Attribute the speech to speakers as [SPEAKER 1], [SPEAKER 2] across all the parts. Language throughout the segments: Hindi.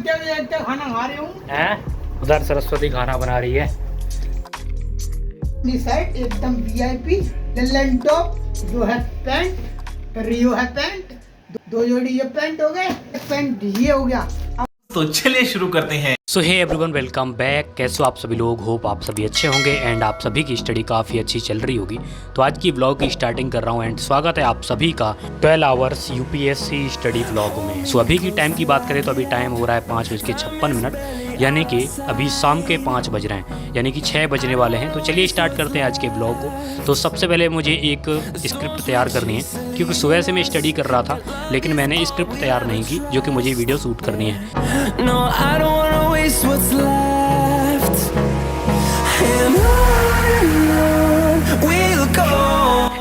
[SPEAKER 1] देखते खाना खा रही हूँ।
[SPEAKER 2] उधर सरस्वती खाना बना रही है।
[SPEAKER 1] साइड एकदम वीआईपी ललन टॉप जो है पैंट, रियो है पैंट, दो जोड़ी ये पैंट हो गए, पैंट ये हो गया।
[SPEAKER 3] तो चलिए शुरू करते हैं।
[SPEAKER 2] सो हे एवरीवन, वेलकम बैक। कैसे हो आप सभी लोग? होप आप सभी अच्छे होंगे एंड आप सभी की स्टडी काफ़ी अच्छी चल रही होगी। तो आज की व्लॉग की स्टार्टिंग कर रहा हूँ एंड स्वागत है आप सभी का 12 आवर्स यूपीएससी स्टडी व्लॉग में। सो अभी की टाइम की बात करें तो अभी टाइम हो रहा है 5:56, यानी कि अभी शाम के 5 बज रहे हैं, यानी कि 6 बजने वाले हैं। तो चलिए स्टार्ट करते हैं आज के ब्लॉग को। तो सबसे पहले मुझे एक स्क्रिप्ट तैयार करनी है, क्योंकि सुबह से मैं स्टडी कर रहा था लेकिन मैंने स्क्रिप्ट तैयार नहीं की, जो कि मुझे वीडियो शूट करनी है।
[SPEAKER 4] What's left and on we'll go।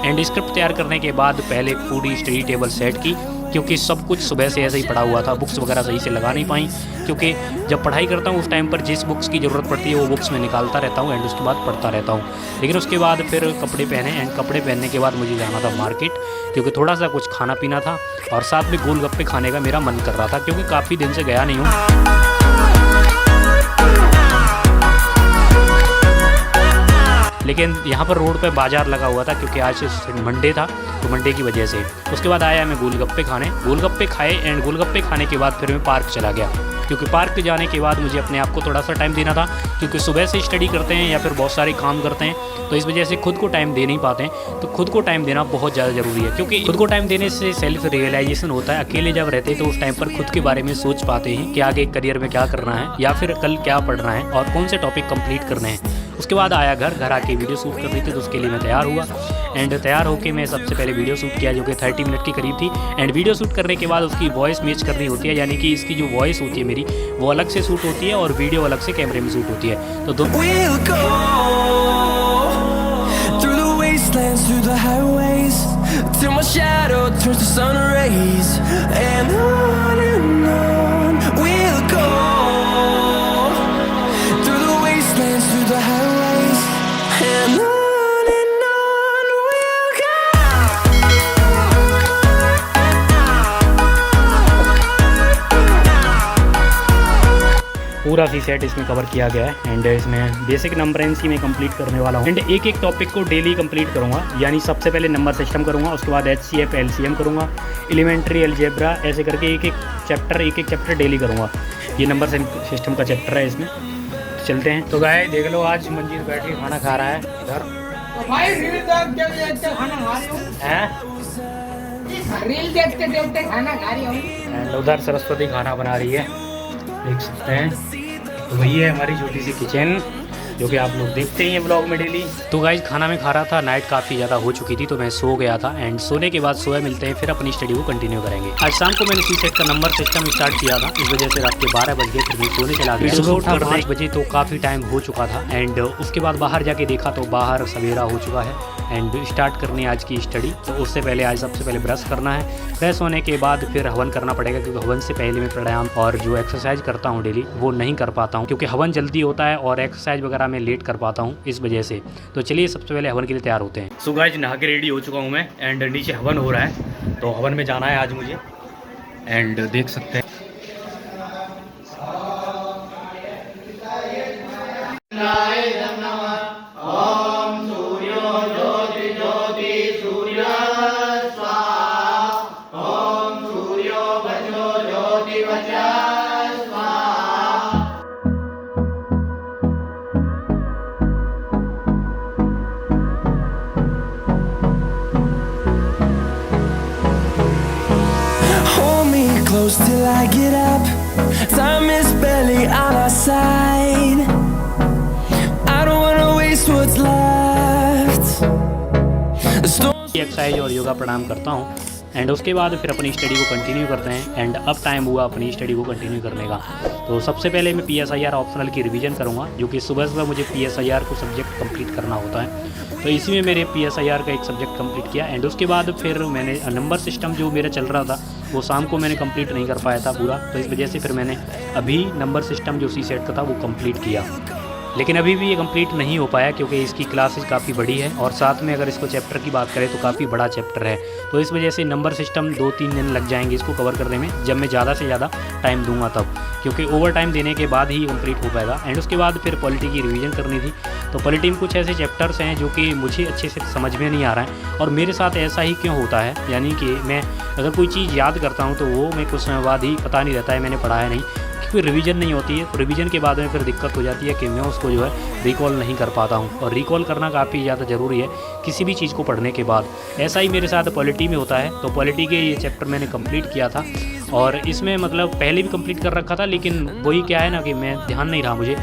[SPEAKER 2] And script तैयार करने के बाद पहले पूरी स्टडी टेबल सेट की, क्योंकि सब कुछ सुबह से ऐसे ही पड़ा हुआ था। बुक्स वगैरह सही से लगा नहीं पाई, क्योंकि जब पढ़ाई करता हूँ उस टाइम पर जिस बुक्स की ज़रूरत पड़ती है वो बुक्स मैं निकालता रहता हूँ एंड उसके बाद पढ़ता रहता हूँ। लेकिन उसके बाद फिर कपड़े पहने एंड कपड़े पहनने के बाद मुझे जाना था मार्केट, क्योंकि थोड़ा सा कुछ खाना पीना था और साथ में गोलगप्पे खाने का मेरा मन कर रहा था, क्योंकि काफ़ी दिन से गया नहीं हूँ। लेकिन यहाँ पर रोड पे बाजार लगा हुआ था, क्योंकि आज मंडे था, तो मंडे की वजह से। उसके बाद आया मैं गोलगप्पे खाने, गोलगप्पे खाए एंड गोलगप्पे खाने के बाद फिर मैं पार्क चला गया, क्योंकि पार्क जाने के बाद मुझे अपने आप को थोड़ा सा टाइम देना था, क्योंकि सुबह से स्टडी करते हैं या फिर बहुत सारे काम करते हैं, तो इस वजह से खुद को टाइम दे नहीं पाते हैं। तो खुद को टाइम देना बहुत ज़्यादा ज़रूरी है, क्योंकि खुद को टाइम देने से सेल्फ रियलाइजेशन होता है। अकेले जब रहते हैं तो उस टाइम पर खुद के बारे में सोच पाते हैं कि आगे करियर में क्या करना है या फिर कल क्या पढ़ना है और कौन से टॉपिक कंप्लीट करने हैं। उसके बाद आया घर आके वीडियो शूट कर रही थी, तो उसके लिए मैं तैयार हुआ एंड तैयार होके मैं सबसे पहले वीडियो शूट किया, जो कि 30 मिनट की करीब थी। एंड वीडियो शूट करने के बाद उसकी वॉइस मैच करनी होती है, यानी कि इसकी जो वॉइस होती है मेरी वो अलग से शूट होती है और वीडियो अलग से कैमरे में शूट होती है। तो दोनों पूरा सी सेट इसमें कवर किया गया है एंड इसमें बेसिक नंबर एनसी में कंप्लीट करने वाला हूँ एंड एक एक टॉपिक को डेली कंप्लीट करूँगा। यानी सबसे पहले नंबर सिस्टम करूँगा, उसके बाद HCF LCM करूँगा, एलिमेंट्री अलजेब्रा, ऐसे करके एक एक चैप्टर डेली करूँगा। ये नंबर सिस्टम का चैप्टर है इसमें। चलते हैं। तो गाय देख लो, आज मंजीर बैठ के खाना खा रहा है इधर।
[SPEAKER 1] रील देखते देखते खाना खा रही हूँ
[SPEAKER 2] एंड उधर सरस्वती खाना बना रही है, देख सकते हैं। तो वही है हमारी छोटी सी किचन, जो कि आप लोग देखते ही हैं ब्लॉग में डेली। तो गाइस खाना में खा रहा था, नाइट काफ़ी ज़्यादा हो चुकी थी तो मैं सो गया था एंड सोने के बाद सोया मिलते हैं, फिर अपनी स्टडी को कंटिन्यू करेंगे। आज शाम को मैंने सी सेट का नंबर सिस्टम स्टार्ट किया था, इस वजह से रात के 12 बज गए, फिर मैं सोने चला गया। सुबह उठा 5 बजे, तो काफ़ी टाइम हो चुका था एंड उसके बाद बाहर जाके देखा तो बाहर सवेरा हो चुका है एंड स्टार्ट करनी आज की स्टडी। तो उससे पहले आज सबसे पहले ब्रश करना है, फ्रेश होने के बाद फिर हवन करना पड़ेगा, क्योंकि हवन से पहले मैं प्राणायाम और जो एक्सरसाइज करता हूँ डेली वो नहीं कर पाता हूँ, क्योंकि हवन जल्दी होता है और एक्सरसाइज वगैरह मैं लेट कर पाता हूँ इस वजह से। तो चलिए सबसे पहले हवन के लिए तैयार होते हैं। सो गाइस नहा के रेडी हो चुका हूँ मैं एंड नीचे हवन हो रहा है, तो हवन में जाना है आज मुझे एंड देख सकते हैं।
[SPEAKER 4] Close till I get up. Time is barely on our side. I don't wanna waste what's left.
[SPEAKER 2] Exercise और योगा प्राणायाम करता हूँ एंड उसके बाद फिर अपनी स्टडी को कंटिन्यू करते हैं एंड अब टाइम हुआ अपनी स्टडी को कंटिन्यू करने का। तो सबसे पहले मैं PSIR ऑप्शनल की रिवीजन करूँगा, जो कि सुबह सुबह मुझे PSIR को सब्जेक्ट कंप्लीट करना होता है। तो इसी में मेरे PSIR का एक सब्जेक्ट कंप्लीट किया एंड उसके बाद फिर मैंने नंबर सिस्टम जो मेरा चल रहा था वो शाम को मैंने कंप्लीट नहीं कर पाया था पूरा, तो इस वजह से फिर मैंने अभी नंबर सिस्टम जो सी सेट का था वो कंप्लीट किया। लेकिन अभी भी ये कंप्लीट नहीं हो पाया क्योंकि इसकी क्लासेज काफ़ी बड़ी है और साथ में अगर इसको चैप्टर की बात करें तो काफ़ी बड़ा चैप्टर है। तो इस वजह से नंबर सिस्टम 2-3 दिन लग जाएंगे इसको कवर करने में, जब मैं ज़्यादा से ज़्यादा टाइम दूंगा तब, क्योंकि ओवर टाइम देने के बाद ही कंप्लीट हो पाएगा। एंड उसके बाद फिर पॉलिटी की रिवीजन करनी थी। तो पॉलिटी में कुछ ऐसे चैप्टर्स हैं जो कि मुझे अच्छे से समझ में नहीं आ रहा है और मेरे साथ ऐसा ही क्यों होता है, यानी कि मैं अगर कोई चीज़ याद करता हूँ तो वो मैं कुछ समय बाद ही पता नहीं रहता है मैंने पढ़ा है नहीं, क्योंकि रिवीजन नहीं होती है। तो रिवीजन के बाद में फिर दिक्कत हो जाती है कि मैं उसको जो है रिकॉल नहीं कर पाता हूँ, और रिकॉल करना काफ़ी ज़्यादा ज़रूरी है किसी भी चीज़ को पढ़ने के बाद। ऐसा ही मेरे साथ पॉलिटी में होता है। तो पॉलिटी के ये चैप्टर मैंने कंप्लीट किया था और इसमें मतलब पहले भी कंप्लीट कर रखा था, लेकिन वही क्या है ना कि मैं ध्यान नहीं रहा मुझे,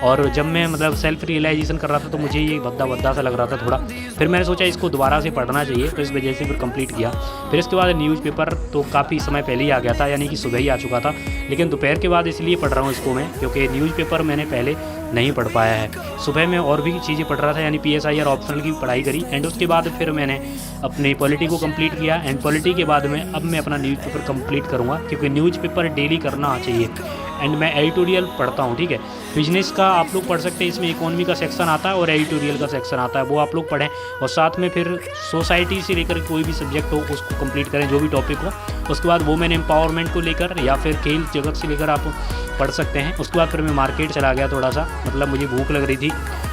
[SPEAKER 2] और जब मैं मतलब सेल्फ रियलाइजेशन कर रहा था तो मुझे ये भद्दा सा लग रहा था थोड़ा। फिर मैंने सोचा इसको दोबारा से पढ़ना चाहिए, तो इस वजह से फिर कंप्लीट किया। फिर इसके बाद न्यूज़पेपर तो काफ़ी समय पहले ही आ गया था, यानी कि सुबह ही आ चुका था, लेकिन दोपहर के बाद इसलिए पढ़ रहा हूँ इसको मैं क्योंकि न्यूज़पेपर मैंने पहले नहीं पढ़ पाया है। सुबह में और भी चीज़ें पढ़ रहा था, यानी PSI और ऑप्शनल की पढ़ाई करी। एंड उसके बाद फिर मैंने अपनी पॉलिटी को कंप्लीट किया। एंड पॉलिटी के बाद में अब मैं अपना न्यूज़पेपर कंप्लीट करूँगा, क्योंकि न्यूज़पेपर डेली करना चाहिए। एंड मैं एडिटोरियल पढ़ता हूँ, ठीक है। बिजनेस का आप लोग पढ़ सकते हैं, इसमें इकोनॉमी का सेक्शन आता है और एडिटोरियल का सेक्शन आता है, वो आप लोग पढ़ें। और साथ में फिर सोसाइटी से लेकर कोई भी सब्जेक्ट हो उसको कंप्लीट करें, जो भी टॉपिक हो। उसके बाद वुमेन एम्पावरमेंट को लेकर या फिर खेल जगत से लेकर आप पढ़ सकते हैं। उसके बाद फिर मैं मार्केट चला गया थोड़ा सा, मतलब मुझे भूख लग रही थी,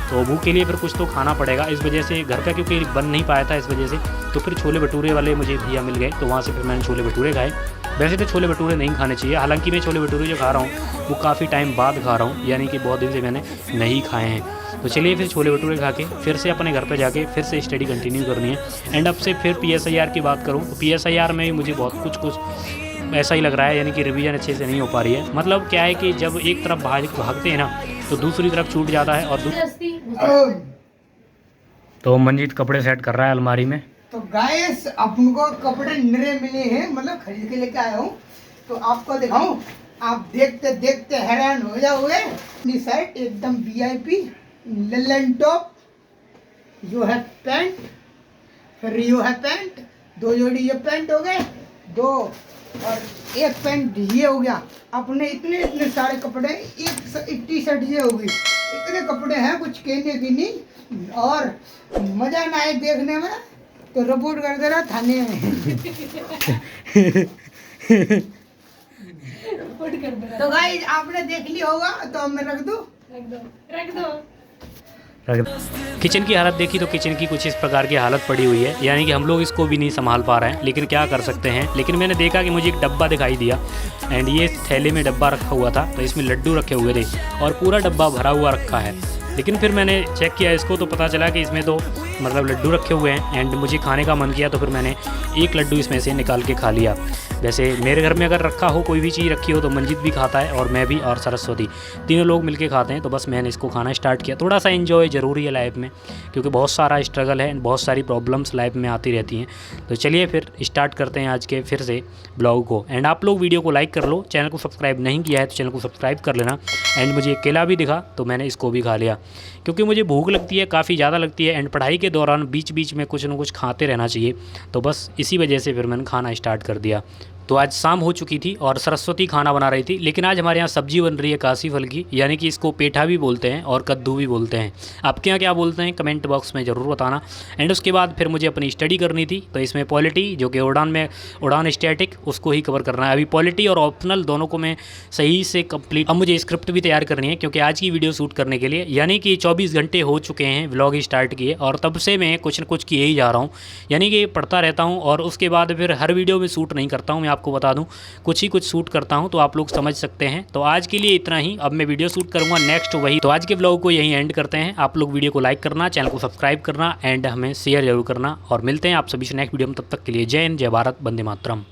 [SPEAKER 2] तो भूख के लिए फिर कुछ तो खाना पड़ेगा। इस वजह से घर का क्योंकि बन नहीं पाया था, इस वजह से तो फिर छोले भटूरे वाले मुझे भैया मिल गए, तो वहाँ से फिर मैंने छोले भटूरे खाए। वैसे तो छोले भटूरे नहीं खाने चाहिए, हालांकि मैं छोले भटूरे जो खा रहा हूँ वो काफ़ी टाइम बाद खा रहा हूँ, यानी कि बहुत दिन से मैंने नहीं खाए हैं। तो चलिए फिर छोले भटूरे खा के फिर से अपने घर पे जाके फिर से स्टडी कंटिन्यू करनी है। एंड अब से फिर PSIR की बात करूँ तो PSIR में मुझे बहुत कुछ ऐसा ही लग रहा है, यानी कि रिवीजन अच्छे से नहीं हो पा रही है। मतलब क्या है कि जब एक तरफ भागते हैं ना तो दूसरी तरफ छूट जाता है। और तो मंजीत कपड़े सेट कर रहा है अलमारी में।
[SPEAKER 1] तो गाइस अपन को कपड़े नए मिले हैं, मतलब खरीद के लेके आया हूँ, तो आपको दिखाऊं, आप देखते देखते हैरान हो जाओगे। अपनी शर्ट एकदम VIP ललन टॉप, यू है पैंट, फिर यू है पैंट, 2 जोड़ी ये पैंट हो गए, 2 और 1 पैंट ये हो गया। अपने इतने सारे कपड़े, एक टी-शर्ट ये होगी, इतने कपड़े हैं कुछ कहने की नहीं। और मजा ना आए देखने में तो रिपोर्ट कर देना थाने में। तो गाइस आपने देख लिया होगा, तो अब मैं रख दूं।
[SPEAKER 2] किचन की हालत देखी तो किचन की कुछ इस प्रकार की हालत पड़ी हुई है, यानी कि हम लोग इसको भी नहीं संभाल पा रहे हैं, लेकिन क्या कर सकते हैं। लेकिन मैंने देखा कि मुझे एक डब्बा दिखाई दिया, एंड ये थैले में डब्बा रखा हुआ था, तो इसमें लड्डू रखे हुए थे और पूरा डब्बा भरा हुआ रखा है। लेकिन फिर मैंने चेक किया इसको तो पता चला कि इसमें तो मतलब लड्डू रखे हुए हैं। एंड मुझे खाने का मन किया तो फिर मैंने एक लड्डू इसमें से निकाल के खा लिया। वैसे मेरे घर में अगर रखा हो, कोई भी चीज़ रखी हो, तो मंजीत भी खाता है और मैं भी और सरस्वती, तीनों लोग मिलके खाते हैं। तो बस मैंने इसको खाना स्टार्ट किया। थोड़ा सा एंजॉय ज़रूरी है लाइफ में, क्योंकि बहुत सारा स्ट्रगल है, बहुत सारी प्रॉब्लम्स लाइफ में आती रहती हैं। तो चलिए फिर स्टार्ट करते हैं आज के फिर से ब्लॉग को। एंड आप लोग वीडियो को लाइक कर लो, चैनल को सब्सक्राइब नहीं किया है तो चैनल को सब्सक्राइब कर लेना। एंड मुझे केला भी दिखा तो मैंने इसको भी खा लिया, क्योंकि मुझे भूख लगती है, काफ़ी ज़्यादा लगती है। एंड पढ़ाई के दौरान बीच बीच में कुछ ना कुछ खाते रहना चाहिए, तो बस इसी वजह से फिर मैंने खाना स्टार्ट कर दिया। तो आज शाम हो चुकी थी और सरस्वती खाना बना रही थी, लेकिन आज हमारे यहाँ सब्जी बन रही है काशी फल की, यानी कि इसको पेठा भी बोलते हैं और कद्दू भी बोलते हैं। आपके यहाँ क्या बोलते हैं कमेंट बॉक्स में ज़रूर बताना। एंड उसके बाद फिर मुझे अपनी स्टडी करनी थी, तो इसमें पॉलिटी जो कि उड़ान स्टैटिक उसको ही कवर करना है। अभी पॉलिटी और ऑप्शनल दोनों को मैं सही से कंप्लीट। अब मुझे स्क्रिप्ट भी तैयार करनी है, क्योंकि आज की वीडियो शूट करने के लिए यानी कि 24 घंटे हो चुके हैं व्लॉग स्टार्ट किए, और तब से मैं कुछ न कुछ किए ही जा रहा हूँ, यानी कि पढ़ता रहता हूँ। और उसके बाद फिर हर वीडियो में शूट नहीं करता हूँ, मैं आपको बता दूँ, कुछ ही कुछ शूट करता हूं, तो आप लोग समझ सकते हैं। तो आज के लिए इतना ही, अब मैं वीडियो शूट करूंगा नेक्स्ट वही। तो आज के व्लॉग को यहीं एंड करते हैं। आप लोग वीडियो को लाइक करना, चैनल को सब्सक्राइब करना एंड हमें शेयर जरूर करना, और मिलते हैं आप सभी से नेक्स्ट वीडियो में। तब तक के लिए जय हिंद, जय भारत, वंदे मातरम।